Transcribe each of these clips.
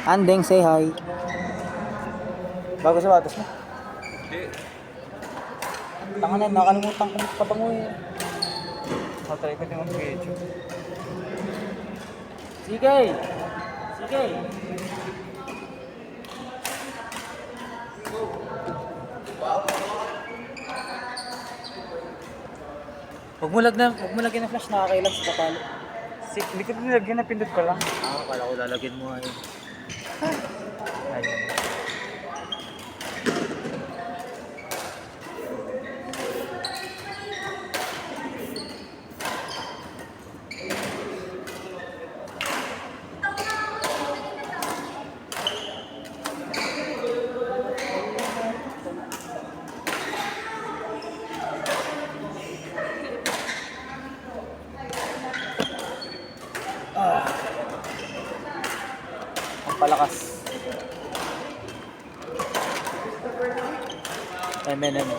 Andeng, say hi. Bago sa batas mo. Hindi. Tanga na, nakalimutan ko patungo eh. Matry ko din mag-video. Sige! Sige! Huwag mo lagyan ng flash, nakakailan sa kapalo. Hindi ko nilagyan, napindot ko lang. Akala ko lalagyan mo ay. Ayun. Ang palakas. M&M.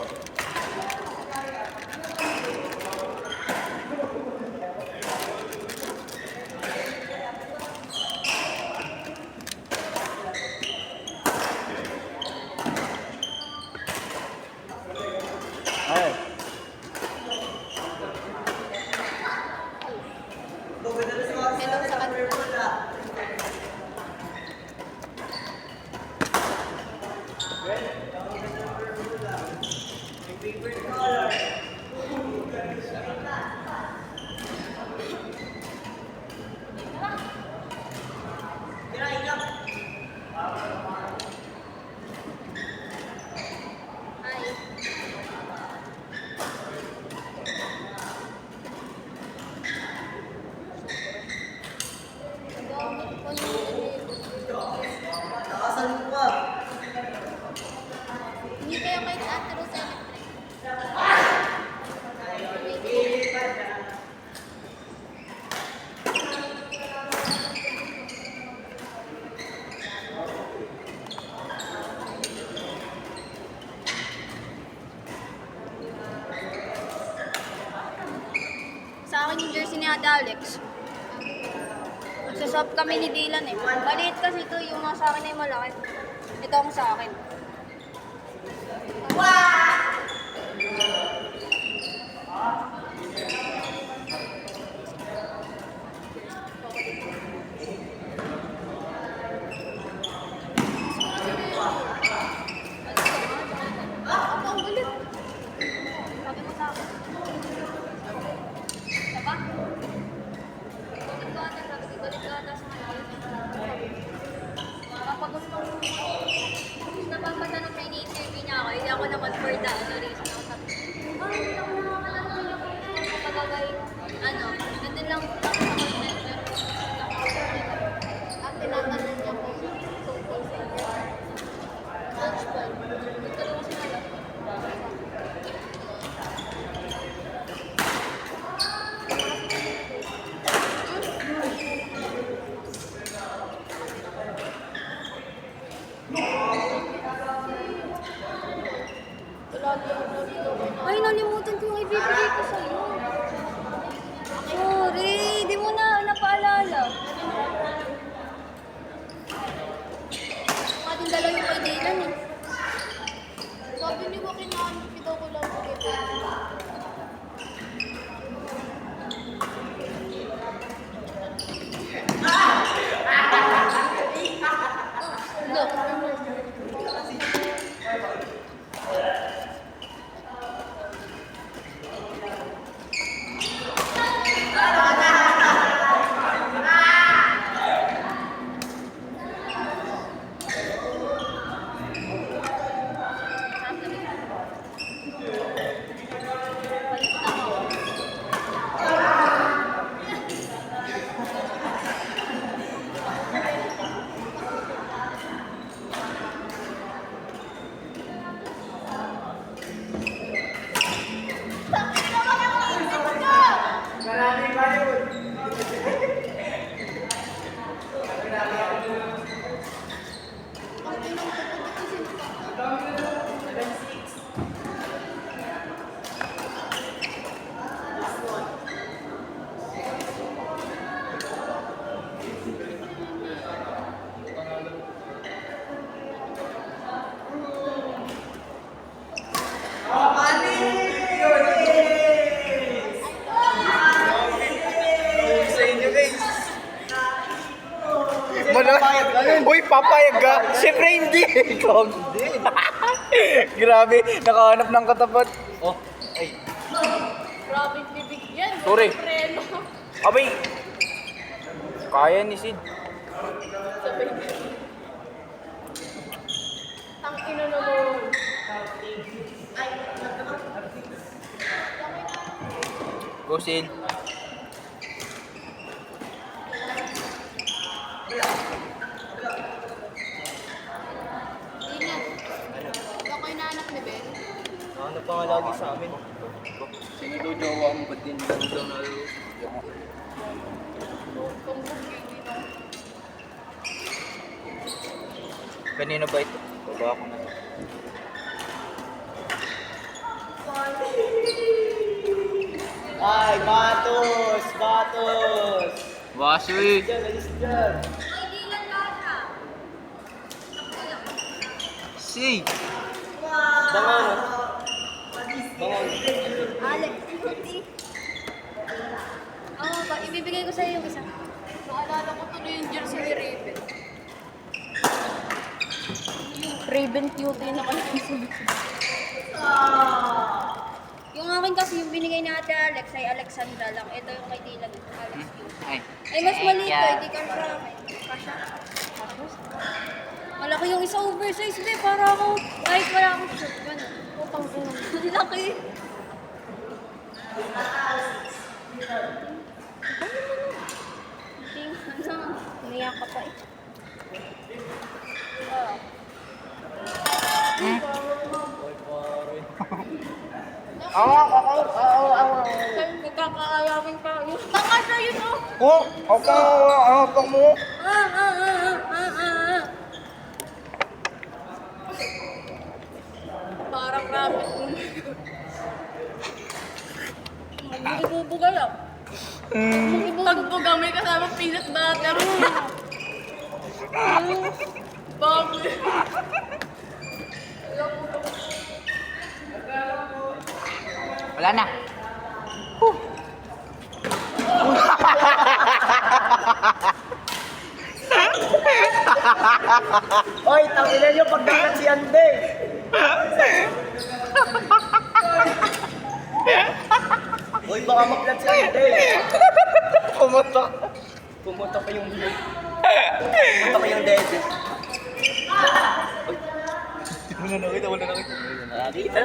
Ay. Hello sa kanila. Hi. Hindi kayo kay Ate Rose Electric. Sa akin yung jersey ni Ate Alex. Magsaswap kami ni Dylan eh. Maliit kasi ito, yung mga sa akin ay malaki. Ito ang sa akin. Ako ang gulit. Sabi mo sa akin. Isa pa? Gulit ka ata, sabi ko, gulit ka ata sa kanila. Kapag napapatanong na ini-interview niya ako, hindi ako naman for that reason. Ako sabi, hindi ako nakakatanong kapag gagawin, nandun lang ako sa content. Ang tinatanong niya ko, social center. Dodgeball. Dito lang ako sila. Lagi ba na? Uy, papayag ka? Siyempre hindi. Ikaw hindi. Grabe, nakahanap ng katapat. Oh, ay. Grabe bibigyan. Sorry. Preno. Abay. Kaya ni Sid. Sabay. Tang ina naman. Go, Sid. Tingnan. Ako yung naanak ni Ben. Ano pa nga lagi sa amin? Sinudo-jowa mo, ba't din mo daw na kanino ba ito? Baba ako na. Ay, batos! Batos! Wasoy! Alis dyan! Ay, di lang kata. Si! Bangon! Bangon! Alex, puti. Oo, ibibigay ko sa'yo yung isa. Naalala ko tuloy yung jersey ni Raven. Raven cute yun ako nasusunod. Yung akin kasi yung binigay ni Ate Alex ay Alexandra lang. Ito yung kay Dylan, Alex cute. Ay, mas maliit ko, hindi ka sa akin. Kasha? Malaki yung isa oversize, be. Para ako, kahit wala akong shirt, gano'n. Utang ko. Laki. Ano, umiyak ka pa eh. Oo. Nagkakaayawin pa yun. Tanga siya yun, oh! Oh! Ako mo! Parang rabbit. Magbubugay ah. Pagbuga may kasama peanut butter. Bago. Wala na! Oy, tanginan nyo pagdagat si Ande! Oy, baka maplat si Ande! Pumutok! Pumutok pa yung buhay. Pumutok pa yung dede. Oy! Wala nakita, wala nakita. Nakita!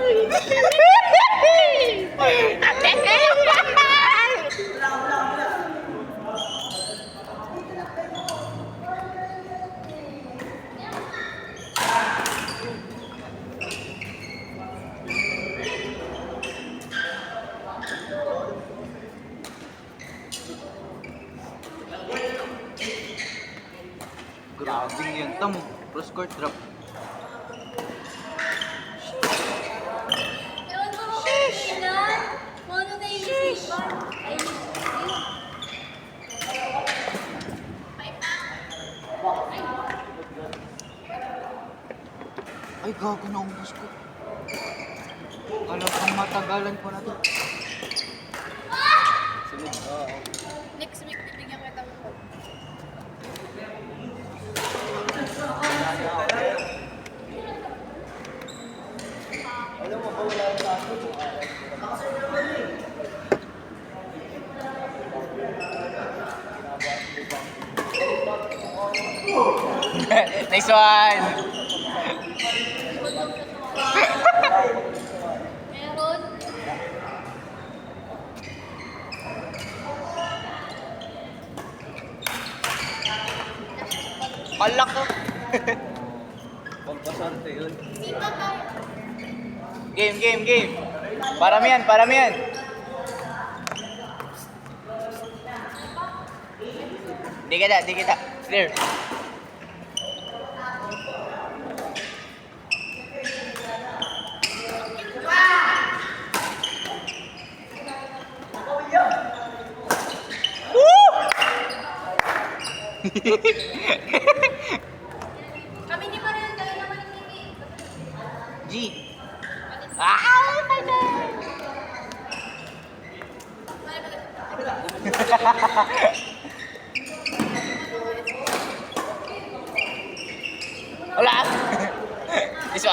Grabe yan, tamo. Cross court drop. Ewan ko mo kailan. Kung ano na iisipan. Ay, Ay, gago na umbos ko. Alam kang matagalan ko na to. Sunod ka. next week, bibigyan kita mo. Alam mo ba wala sa akin? Nice one! Meron. Palak ko! Pampasante yun. Kita tayo. Game! Paramihan! Di kita. Clear. Kami ni Marian, kayo naman ni Mimi. G. Ah!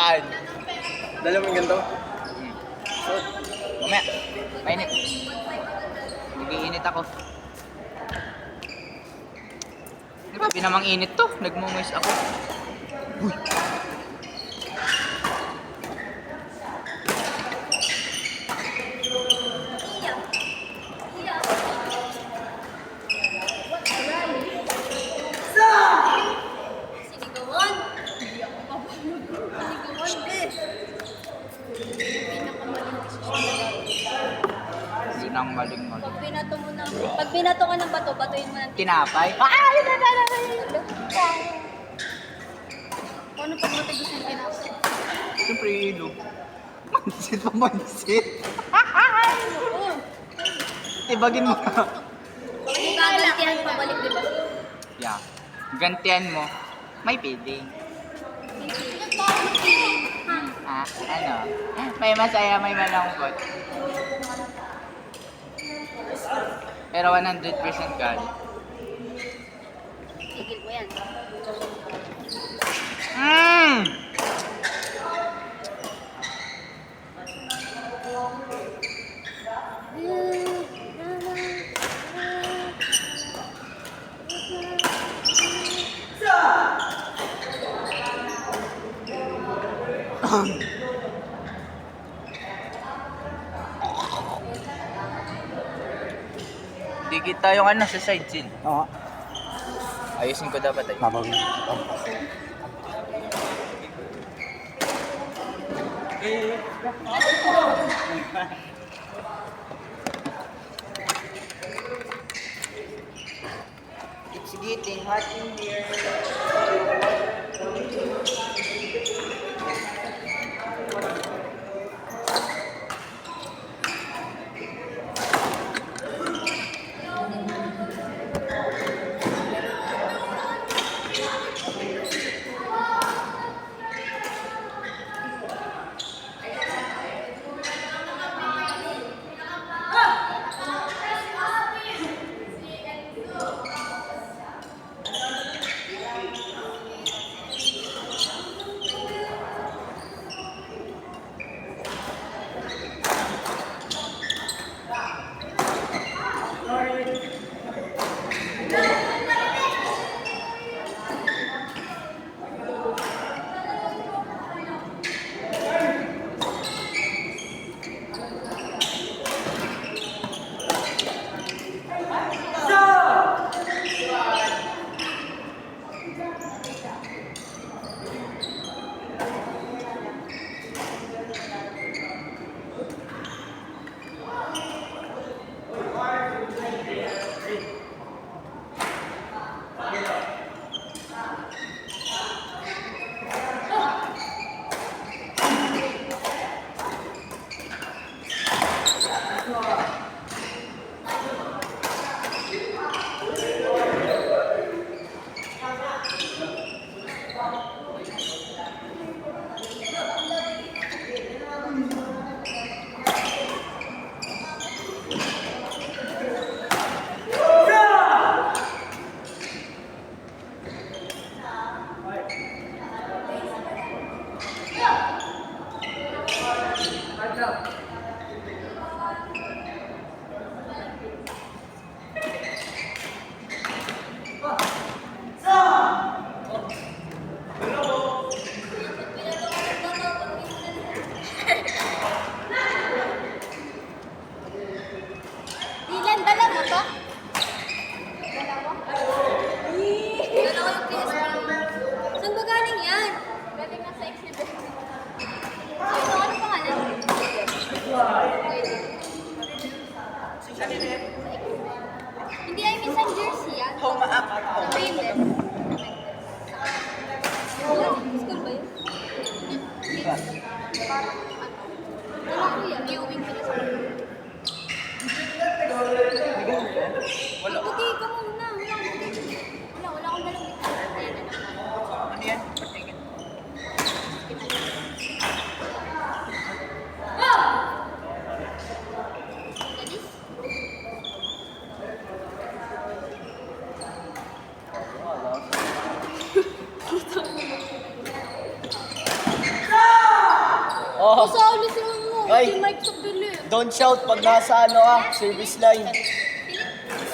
Saan? Dala mo yung ganito. Suot. Mamaya. Mainit. Nag-iinit ako. Grabe namang init to. Nagmumoist ako. Uy. Sinigawan. Hindi ako mabulog. Sinigawan, bes. Pinakamaling desisyon na Yun ang maling. pag binato mo na, pag binato ka ng bato, batuin mo ng Tinapay. Kung ano pag matigas ng tinapay? Siyempre ilog. Mansit pa mansit. Oo. Tibagin mo. Hindi gagantihan pabalik, di ba? Yeah. Gantian mo. May feeling. Ah, ano? May masaya, may malungkot. Pero 100% galit. Tigil mo yan. Mmm! Dikit tayo ano sa side chill. Oo. Ayusin ko dapat ay. Babawin. It's getting hot in here. Oo. Kasali si ano, Ay. si Mike sa pilit. Don't shout pag nasa ano service line.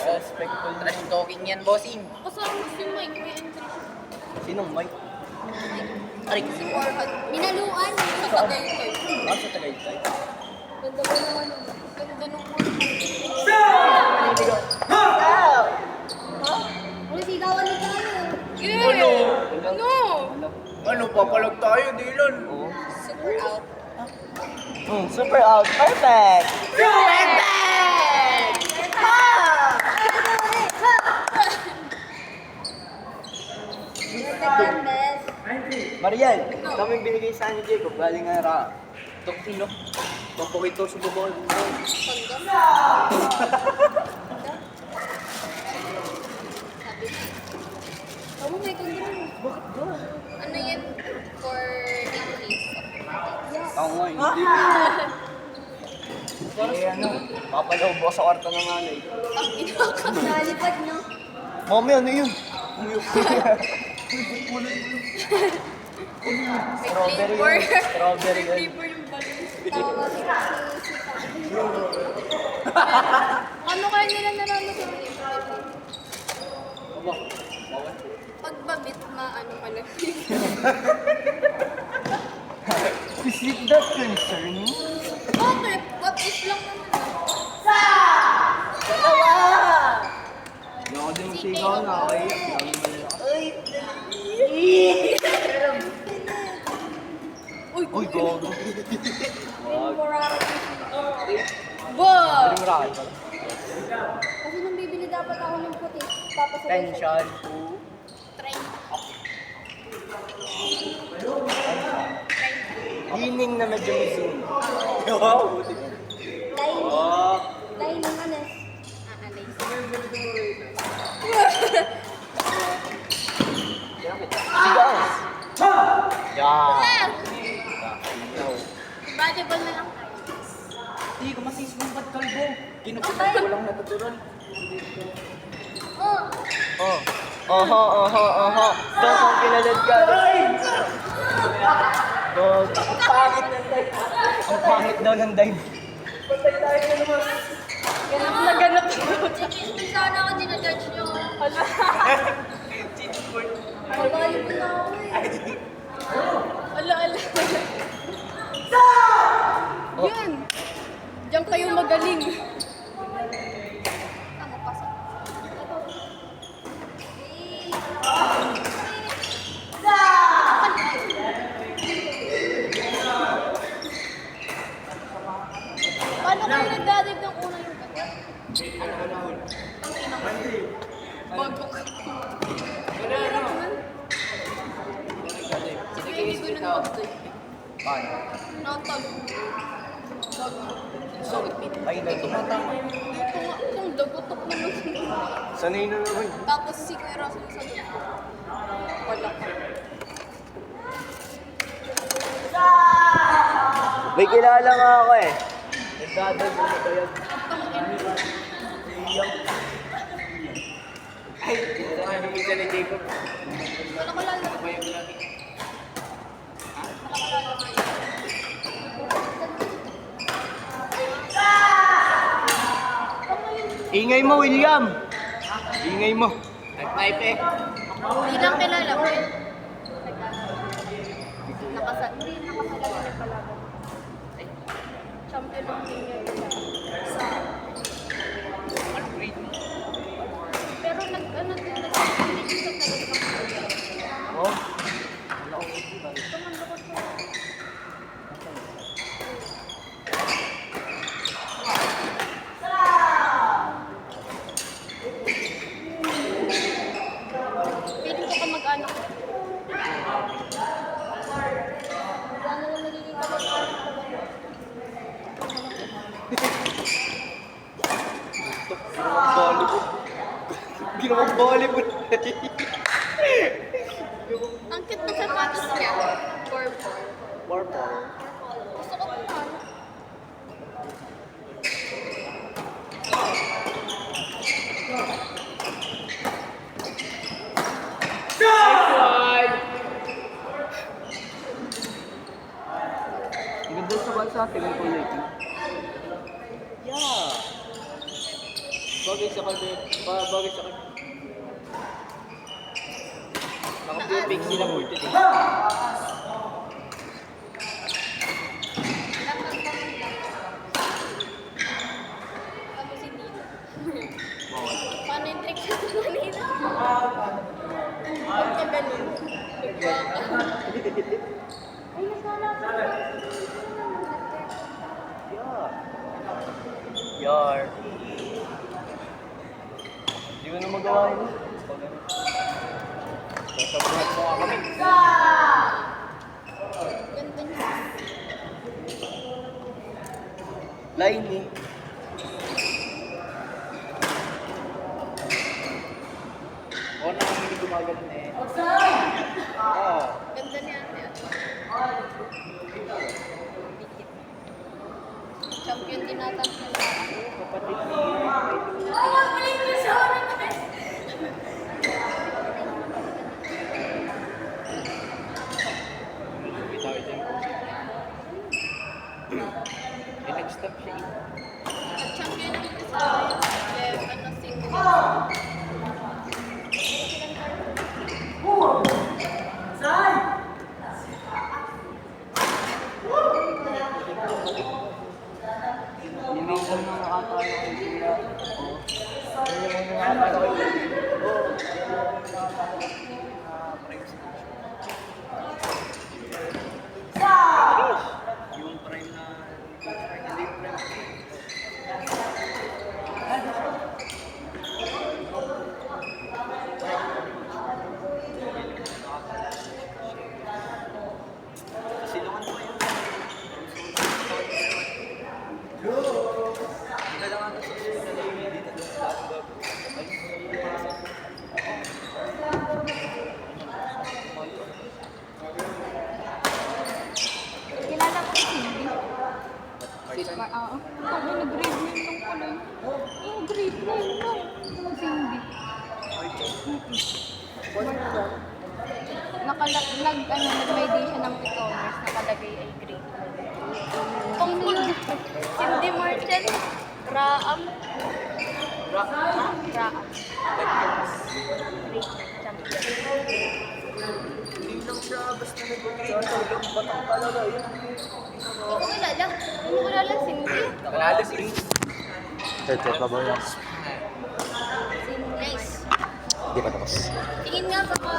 Respectful. Trash talking yan, bossing. Kasama si Mike, may entry. Sinong Mike? Aray, si Warhol. Minaluan sa Tagaytay. Sa Tagaytay. Ganda ba naman? Ganda nung Ano sigawan ni tayo? Ano? Ano? Ano, papalag tayo, Dylan. Oo. Super out. Super out. Perfect! Mariel, kami binigay sa ni Jacob. Galing nga ra. Tokino. Papakito sa bubol. Kamu may ganda mo. Bakit ba? Ano yan? For English. Ako nga, hindi. Ano? Papalawag ako sa kwarto ng nanay. Ang inaka. Nalipad, no? Mami, ano yun? Strawberry flavor. yun. Strawberry May yun. flavor yung balloons. Tawag si Ano kaya nila nararamdaman yung pag babit, maano ka lang. Is it that concerning? Bakit? What if lang naman? Hindi ako din sigaw na. Okay. Uy, Uy, gogo. Ba! Pwede mo rakat pala. Kasi nung bibili dapat ako ng puti. Tapos Tension. train. Hining na medyo may zoom. Wow, buti. Lining. Oh. Lining, ano? Sigaw. Yeah. Valuable na lang tayo. Hindi ko masismong ba't kalbo? Kinukutan ko lang natutunan. Oh! Oh. Aha. Dog, kung kinalad ka. Dog. Ang pangit ng dive. Ang pangit daw ng dive. Ganap na ganap. Hindi sana ako dinajudge nyo. Hala. Valuable na ako eh. Ala. Yan. Diyan kayo magaling. Tama, pasok. Paano kayo nagdadive ng una yung gabi? Bago ka. Wala naman. Sige, hindi ko na mag-dive. Paano? Natalo. Ay, nagtumatama. Kung dagotok naman. Sanay na naman. Tapos si Kuya Russell sa loob. Wala. May kilala nga ako eh. Nagdadal mo na kayo. Ay, ano mo siya ni Jacob? Wala ko lalo. Ingay mo, William! Ingay mo. Nag-type eh. Hindi lang kilala ko yun. Hindi nakasalala na pala. Champion ng Kenya yun. Pero nag-ano din sa talit ng Oh? Tumandokot ko. Feeling ko ka mag-anak. Wala na lang magiging kamag-anak ko. Bollywood. Ginawang Bollywood. Ang cute ng sapatos niya. Purple. Purple. Gusto ko kung ano. Ang ganda Para sa atin ang kulay ito. Yeah. Bagay sa kalde. Bagay sa kalde. Naka-pure pink sila mo ito. Tapos hindi. Paano yung trick siya kanina? Huwag ka ganun. Ay, nasala pa. Yeah. Yar. Hindi ko na magawa yun. Sasabuhat mo nga kami. Ganda niya. Line eh. O na hindi gumagano eh. Ganda niya. Champion din natin sila. Kapatid ni... Bitaw dyan. Eh, nag-stop siya eh. Champion din sila. Ano, single. Hindi ko na nakatayo kay Gira. Hindi mo na nakatayo kay Gira. Yung prime na... Hindi yung prime. Silungan mo yun. Hindi lang ako sa dito. Kilala ko si Cindy. Oo. Sabi nag-grade 9 lang pala. Oo, grade 9 lang. Si Cindy. Nag-may day siya ng e-commerce, nakalagay ay grade 9. Tungkol. Cindy Martel. Raam. Raam. Great champion. Hindi lang siya basta nag-talagang batang talaga yun. Hindi ko kilala. Hindi ko kilala Cindy. Panalo si Reese. Ito ka ba yan? Nice. Hindi pa tapos. Tingin nga baka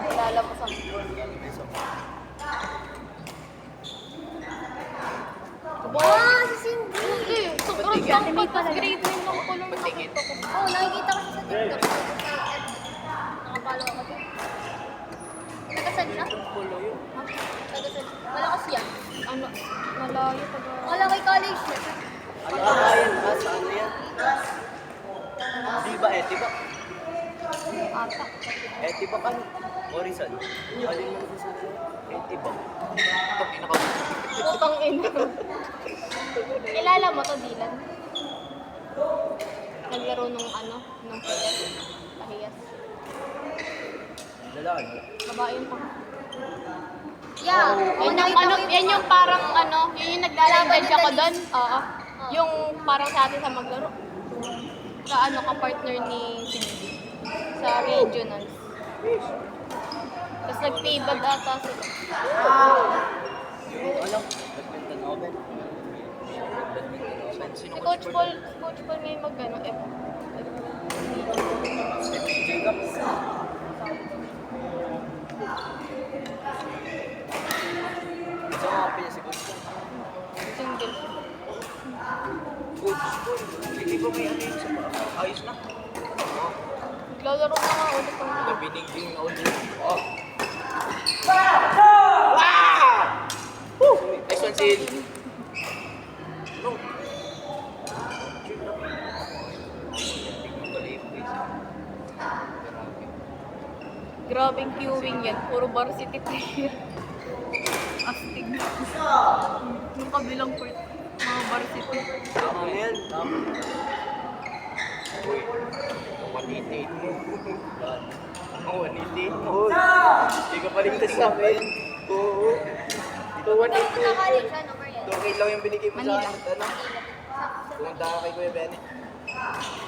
kilala mo sa wow, si Cindy! Hindi, sobrang tampad. Tapos grade 9 lang pala nakita ko. Oo, nakikita ko siya sa TikTok. Nakapalo ako dyan. Tagasad siya? Ha? Tagasad. Malakas yan. Ano, malayo pa ba? Wala kay college siya. Ano ba yan? Sa ano yan? Di ba Etiba? Ata. Etiba kan? Horizon? Alin mo sa Etiba? Ito, pinaka- Putang ina. Kilala mo to, Dylan? Naglaro nung ano, nung Pahiyas. Lalaki. Babae yung pang... Yeah. Yan yung ano, yan yung parang ano, yun yung naglalagay ako doon. Oo. Yung parang sa atin sa maglaro. Sa ano ka partner ni Cindy. Sa regionals. Tapos nag-payback ata sila. Yung ano? Badminton open? Badminton open? Si Coach Paul may mag-ano, Jacob? Isa nga si Coach Paul. single. Coach Paul. Hindi ba may ano yun sa ayos na? Naglalaro na nga ulit ang Nabinigding na ulit. Oh. Nice one, Sid. No. grabing queuing yan. Puro varsity player. Astig. Yung kabilang part, mga varsity. Tama na yan. Tama. Maniti. Oo, niti. Oo. Hindi ka paligtas sa akin. Oo. Hindi Magka-college siya, no, Mariel? 2K lang yung binigay mo sa Manila. akin. Ano? Pumunta ka kay Kuya Benny.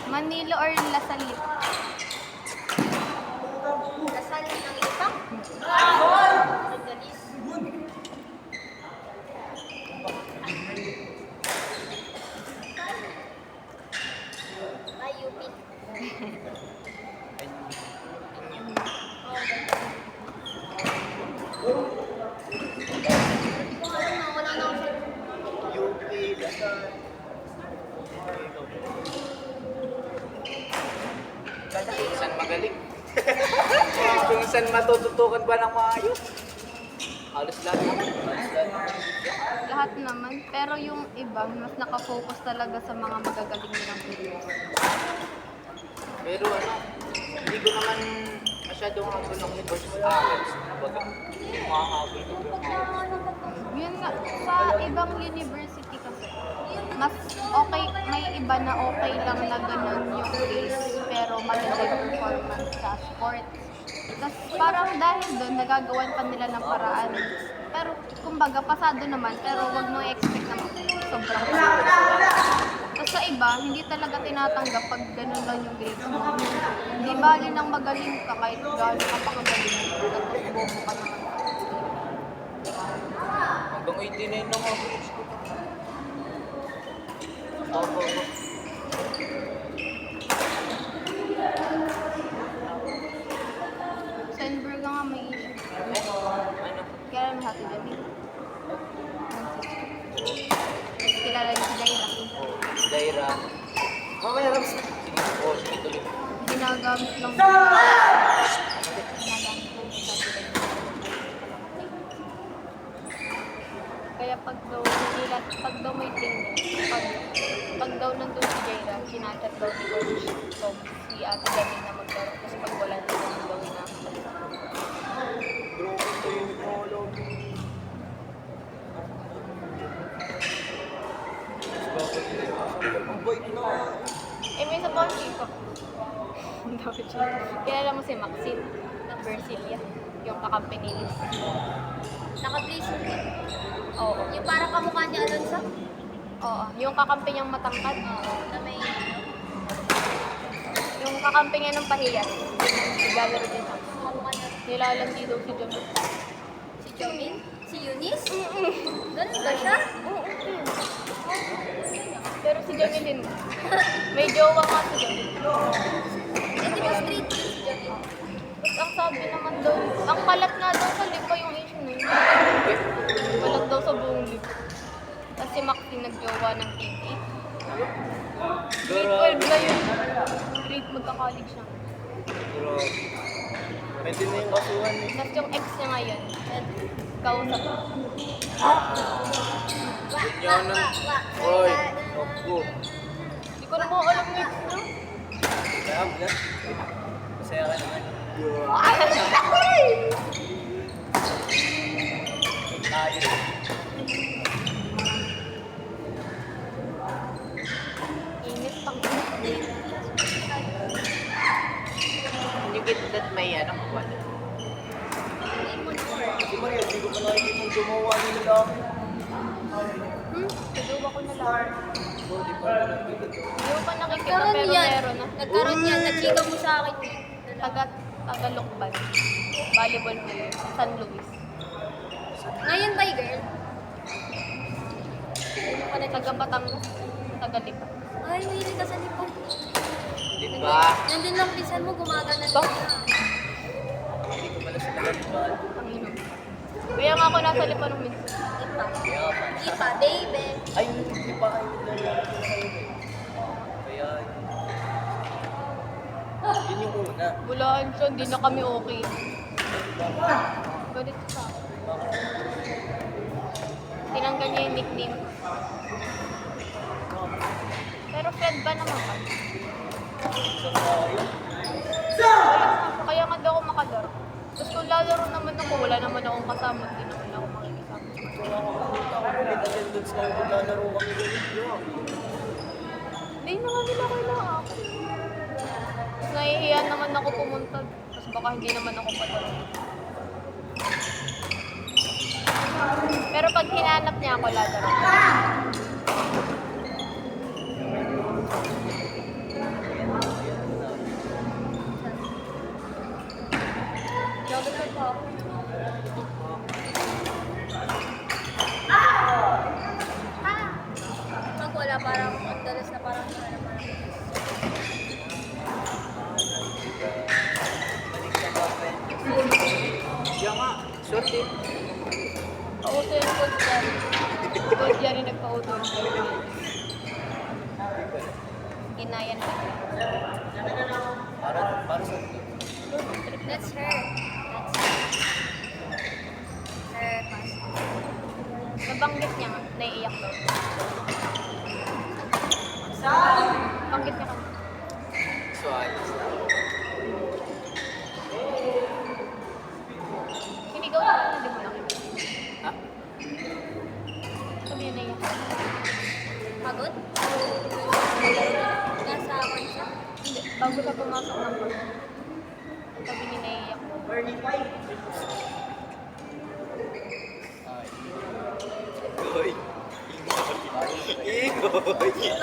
Manila or Lasalle? Kasal ng ipang? Magalis. Ay, UP. Wala na ako. UP, Lasal. Kung saan magaling. Kung saan matututukan ba ng maayos. Halos lahat. Lahat naman. Pero yung iba, mas nakafocus talaga sa mga magagaling nilang videos. Pero ano, hindi ko naman masyadong habol ng course sa akin. Baga, makakahabol ko yung Yun nga, sa ibang university kasi, mas okay, may iba na okay lang na ganun yung grades, pero maganda yung performance sa sports. Tapos parang dahil doon, nagagawan pa nila ng paraan. Pero kumbaga, pasado naman, pero wag mo i-expect na sobrang pasado. Tapos sa iba, hindi talaga tinatanggap pag ganun lang yung grades mo. Hindi bali nang magaling ka kahit gano'n ka pa kagaling. Tapos bobo ka naman. hanggang 89 lang ako. Opo. Sa Enberga nga may issue. Ano? Kaya naman hati dami. Kilala niyo si Jaira. Daira. Mamaya, Rams. Sige, oh, sige tuloy. Ginagamit lang. Ginagamit lang sa Kaya pag daw may training, pag daw nandun si Jaira, sinachat daw ni Coach Tom si Ate Gamin na maglaro. Kasi pag wala na daw gawin na. Broken to yung follow. Ang bait na. Eh, may isa pa ang chico. Ang dami chico. Kilala mo si Maxine Versilia, yung kakampi ni Liz. Naka-bracelet din. Oo. Yung parang kamukha ni Alonso. Oo. Yung kakampi niyang matangkad. Na may... Yung kakampi niya ng pahiyat. Naglalaro din siya. Kamukha niya. Nilalandi daw si Jamil. Si Jomin? Si Eunice? Ganun ba siya? Pero si Jamil din. May jowa nga si Jamil. Eh, di ba street si Jomin? Tapos ang sabi naman daw, ang kalat nga daw sa lipa yung issue na yun. Kalat daw sa buong lipa. Tapos si Maxine nagjowa ng TV. Grade 12 na yun. Grade magka-college siya. Grabe. Pwede na yung kasuhan eh. Tapos yung ex niya ngayon, kausap. Yan na. Oy, Opo. Hindi ko na mo alam na ex niya. Kaya mo na. Masaya ka naman. Tayo. Init pang you get that may ano ko ba? Si Maria, hindi ko pa nakikita yung gumawa nila lang. Kaduwa ko na lang. Hindi pa ako nakikita to. Hindi ko pa nakikita Nagkaroon pero yan. meron na. Nagkaroon yan. Nagchika mo sa akin. Tagalukban. Volleyball player. San Luis. Ngayon ba, girl? Taga Batangas. Taga Lipa. Ay, hindi ka sa lipon. Di ba? Nandun lang pisan mo, gumagana Ba? na. Hindi ko pala sila nalipad. Ang inom. Kaya nga ako nasa Lipa nung minsan. Ipa. Kaya pa. Ipa, baby. Ay, hindi pa kayo nalipad na kayo eh. Kaya, yun yung una. Bulaan siya, hindi na kami okay. Galit sa akin. Tinanggal niya yung nickname. Pero Fred ba naman ka? Sa tayo. Kaya nga daw ako makalaro. Tapos kung lalaro naman ako, wala naman akong kasama. Hindi naman ako makikisama. Kung ako pumunta ako ulit attendance na kung lalaro kami ganit. Hindi na nga nila kailangan ako. Tapos nahihiyan naman ako pumunta. Tapos baka hindi naman ako palaro. Pero pag hinanap niya ako, lalaro. Jogging lang po ako. Pag wala, parang ang dalas na parang Diyan nga. Swerte. Pauto yung coach yan. Coach yan yung nagpauto. Ginayan na. Para sa... That's her. Her pass. Nabanggit niya nga, naiiyak daw. Banggit niya kami. So, ayos na. Sinigaw na lang, di mo nakita. Ha? Sabi niya naiiyak. Pagod? Nasa siya. Hindi, bago ka pumasok ng bus. Sabi niya naiiyak. Hoy.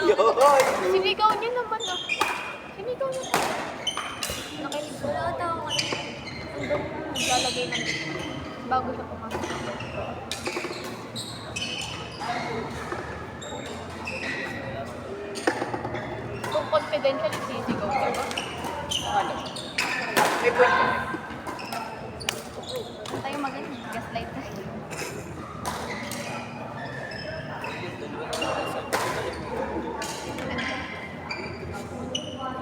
Yoy. Sinigaw niya naman ah. Sinigaw niya naman. Nakinig ko. Wala ata ako kanina. Hanggang naglalagay ng bago siya pumasok. Kung confidential, sisigaw ka ba? Ano? May point ka. Tayo magaling. Gaslight tayo.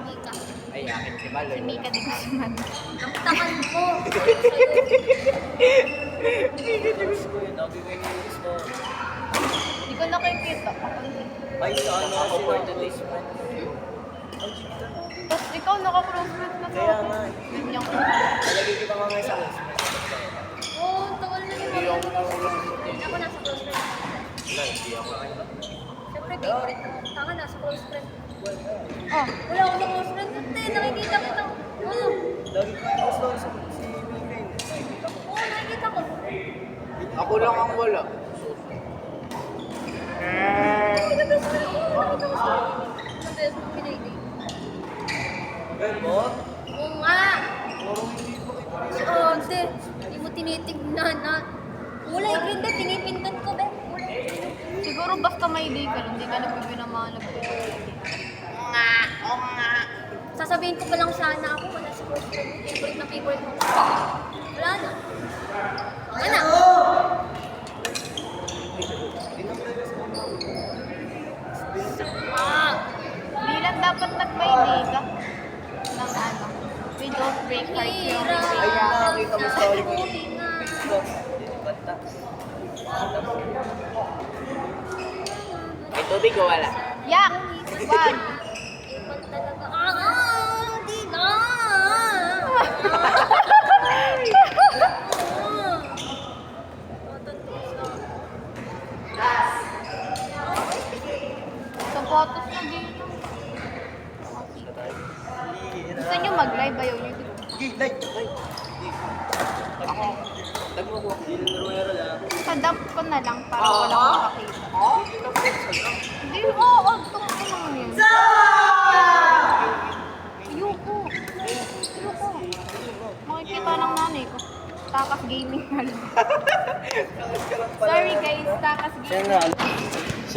Mika. Ay, akin si Maloy. Si Mika di Guzman. Ang takan ko. Gusto ko yun. Lagi ko yung gusto. Hindi ko nakikita. Ako hindi. Ay, sa ano Ako kasi for na. today's man. Tapos ikaw naka-close friend na sa Kaya akin. nga. Ganyan ko. Nalagay kita nga ngayon sa akin. Oo, tagal na Hindi yun. ako nakakulang. Ako nasa close friend. Wala, hindi ako. Siyempre, favorite ko. Tanga, nasa close friend. Oh, Wala akong na close friend. Hindi, nakikita kita. Oo. Lagi ko yung gusto sa si Mika yun. Nakikita ko. Oo, nakikita ko. Ako lang ang wala. Nakikita ko sila. Oo, nakikita ko sila. Madalas mong pinayday. Ganun mo? Oo nga. Parang hindi mo kita rin. Oo, hindi. Hindi mo tinitignan na. Wala, hindi. Pinipindan ko, be. Wala. siguro basta may day ka lang, hindi ka nagpipinamalab. Oo nga. Sasabihin ko pa lang sana ako, wala sa close friend. Favorite na favorite mo. Wala na. Wala na. Ah, Hindi lang dapat nag-may day ka. Ng ano. We don't break hearts yung hira. Ay, nakakita mo sa akin. Huli nga. Ito. Dito banta. May tubig o wala? Yak! Wag! Ipal talaga. Di na. Sa photos na din yun. Gusto nyo mag-live ayaw nyo? Sige, like. Ako. Nagmukuha. Dinero lang. Padamp ko na lang para walang makakita. Hindi, oo, tungkol naman yun. Ayoko. Ayoko. Makikita ng nanay ko. Takas gaming na lang. Sorry guys, takas gaming. Siya na.